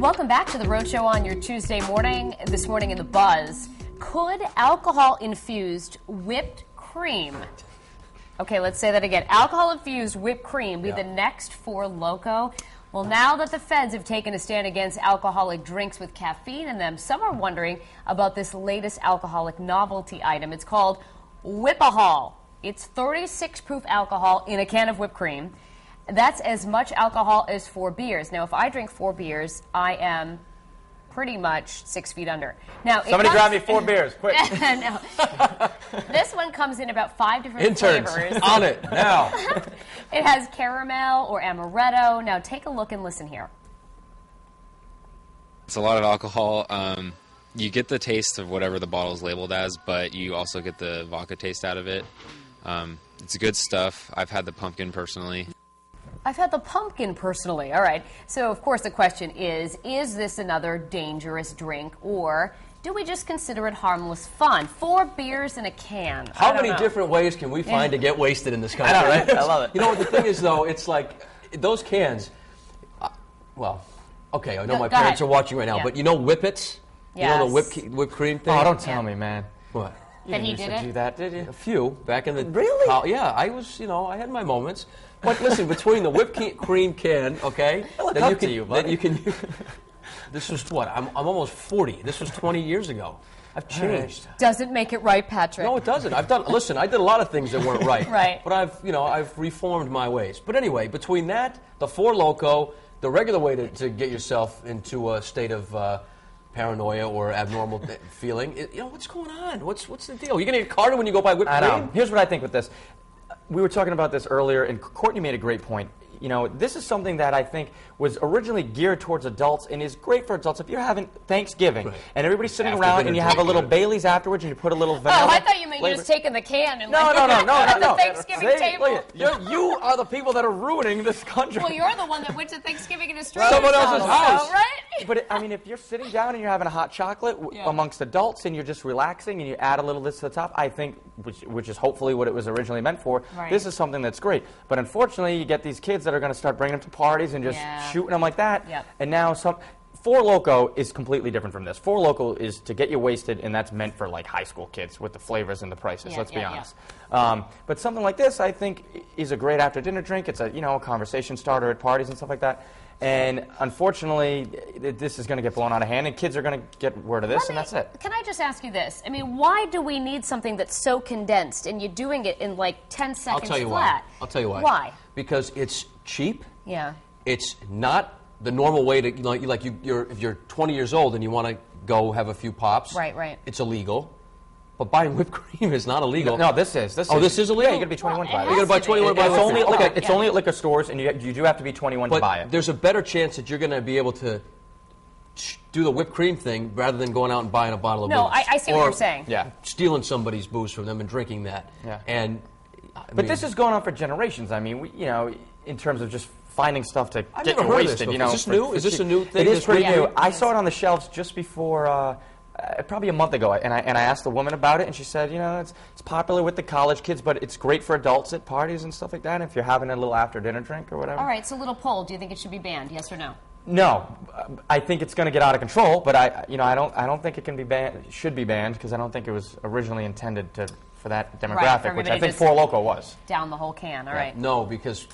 Welcome back to the Road Show on your Tuesday morning. This morning in the Buzz, could alcohol-infused whipped cream, okay, let's say that again, alcohol-infused whipped cream be the next Four Loko? Well, now that the feds have taken a stand against alcoholic drinks with caffeine in them, some are wondering about this latest alcoholic novelty item. It's called Whip-a-hol. It's 36 proof alcohol in a can of whipped cream. That's as much alcohol as 4 beers. Now, if I drink 4 beers, I am pretty much 6 feet under. Now, somebody grab me 4 beers, quick. No. This one comes in about 5 different flavors. On it now. It has caramel or amaretto. Now, take a look and listen here. It's a lot of alcohol. You get the taste of whatever the bottle is labeled as, but you also get the vodka taste out of it. It's good stuff. I've had the pumpkin personally. I've had the pumpkin personally. All right. So, of course, the question is this another dangerous drink, or do we just consider it harmless fun? 4 beers in a can. How many different ways can we find to get wasted in this country, right? I love it. You know what the thing is, though? It's like those cans, well, okay, I know my parents are watching right now, but you know Whippets? Yes. You know the whipped cream thing? Oh, don't tell me, man. What? That he did it? Do that, did you? A few back in the Really? Yeah, I was. I had my moments. But listen, between the whipped cream can, okay, I look up to you, buddy. that you can. This was what? I'm almost 40. This was 20 years ago. I've changed. Doesn't make it right, Patrick. No, it doesn't. Listen, I did a lot of things that weren't right. Right. But I've reformed my ways. But anyway, between that, the Four Loko, the regular way to get yourself into a state of paranoia or abnormal feeling, what's going on? What's the deal? You're going to get carded when you go buy whipped cream? I know. Here's what I think with this. We were talking about this earlier, and Courtney made a great point. This is something that I think was originally geared towards adults and is great for adults. If you're having Thanksgiving and everybody's sitting around and you have a little Bailey's afterwards and you put a little vanilla. Oh, I thought you meant you just taking the can and no, at the Thanksgiving table. You are the people that are ruining this country. Well, you're the one that went to Thanksgiving in a stranger's someone else's house, right? But if you're sitting down and you're having a hot chocolate amongst adults and you're just relaxing and you add a little this to the top, I think, which is hopefully what it was originally meant for, this is something that's great. But unfortunately, you get these kids that are going to start bringing them to parties and just shooting them like that. Yep. And now Four Loko is completely different from this. Four Loko is to get you wasted, and that's meant for like high school kids with the flavors and the prices. Let's be honest. But something like this, I think, is a great after-dinner drink. It's a conversation starter at parties and stuff like that. And unfortunately, this is going to get blown out of hand, and kids are going to get word of this, and that's it. Can I just ask you this? I mean, why do we need something that's so condensed, and you're doing it in like 10 seconds I'll tell you flat? Why. I'll tell you why. Why? Because it's cheap. Yeah. It's not the normal way to if you're 20 years old and you want to go have a few pops. Right. It's illegal. But buying whipped cream is not illegal. No, this is. This is illegal? Yeah, you got to be 21 to buy it. You got to buy 21 to buy it. It's only at liquor stores, and you do have to be 21 to buy it. There's a better chance that you're going to be able to do the whipped cream thing rather than going out and buying a bottle of booze. No, I see what you're saying. Yeah. Stealing somebody's booze from them and drinking that. Yeah. But this has gone on for generations. I mean, in terms of just finding stuff to get you wasted. Is this new? Is this a new thing? It is pretty new. I saw it on the shelves just before, probably a month ago, and I asked the woman about it, and she said, it's popular with the college kids, but it's great for adults at parties and stuff like that. If you're having a little after-dinner drink or whatever. All right. So, little poll. Do you think it should be banned? Yes or no? No, I think it's going to get out of control, but I don't think it can be banned. Should be banned because I don't think it was originally intended for that demographic, which I think Four Loko was. Down the whole can. All right. No, because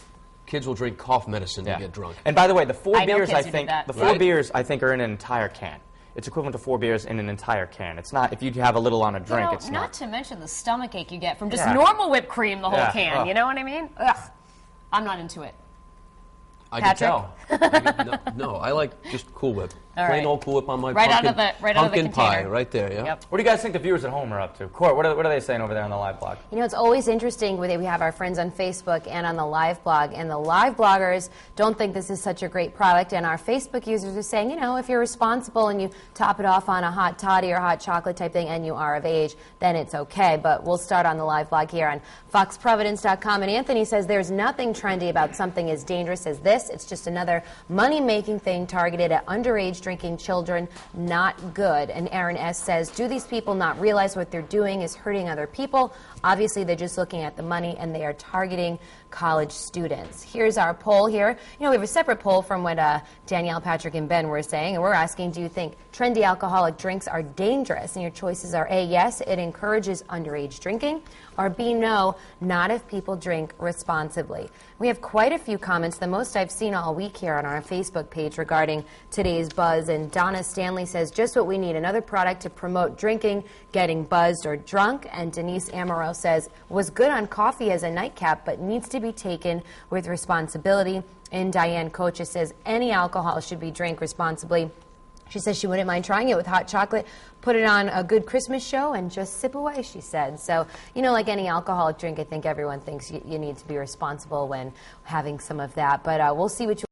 kids will drink cough medicine to get drunk. And by the way, the 4 beers I think are in an entire can. It's equivalent to 4 beers in an entire can. It's not if you have a little on a drink. It's not to mention the stomach ache you get from just normal whipped cream. The whole can. You know what I mean? Ugh. I'm not into it. I can tell. No, I like just Cool Whip. Plain old Cool Whip on my pumpkin pie right there. Yeah. Yep. What do you guys think the viewers at home are up to? Court, what are they saying over there on the live blog? It's always interesting when we have our friends on Facebook and on the live blog, and the live bloggers don't think this is such a great product, and our Facebook users are saying, if you're responsible and you top it off on a hot toddy or hot chocolate type thing and you are of age, then it's okay. But we'll start on the live blog here on foxprovidence.com, and Anthony says there's nothing trendy about something as dangerous as this. It's just another money-making thing targeted at underage drinkers drinking children, not good. And Aaron S. says, do these people not realize what they're doing is hurting other people? Obviously, they're just looking at the money, and they are targeting college students. Here's our poll here. You know, we have a separate poll from what Danielle, Patrick, and Ben were saying, and we're asking, do you think trendy alcoholic drinks are dangerous? And your choices are A, yes, it encourages underage drinking, or B, no, not if people drink responsibly. We have quite a few comments, the most I've seen all week here on our Facebook page regarding today's buzz. And Donna Stanley says, just what we need, another product to promote drinking, getting buzzed or drunk. And Denise Amaro says, was good on coffee as a nightcap, but needs to be taken with responsibility. And Diane Cocha says, any alcohol should be drank responsibly. She says she wouldn't mind trying it with hot chocolate, put it on a good Christmas show, and just sip away, she said. So, you know, like any alcoholic drink, I think everyone thinks you need to be responsible when having some of that. But we'll see what you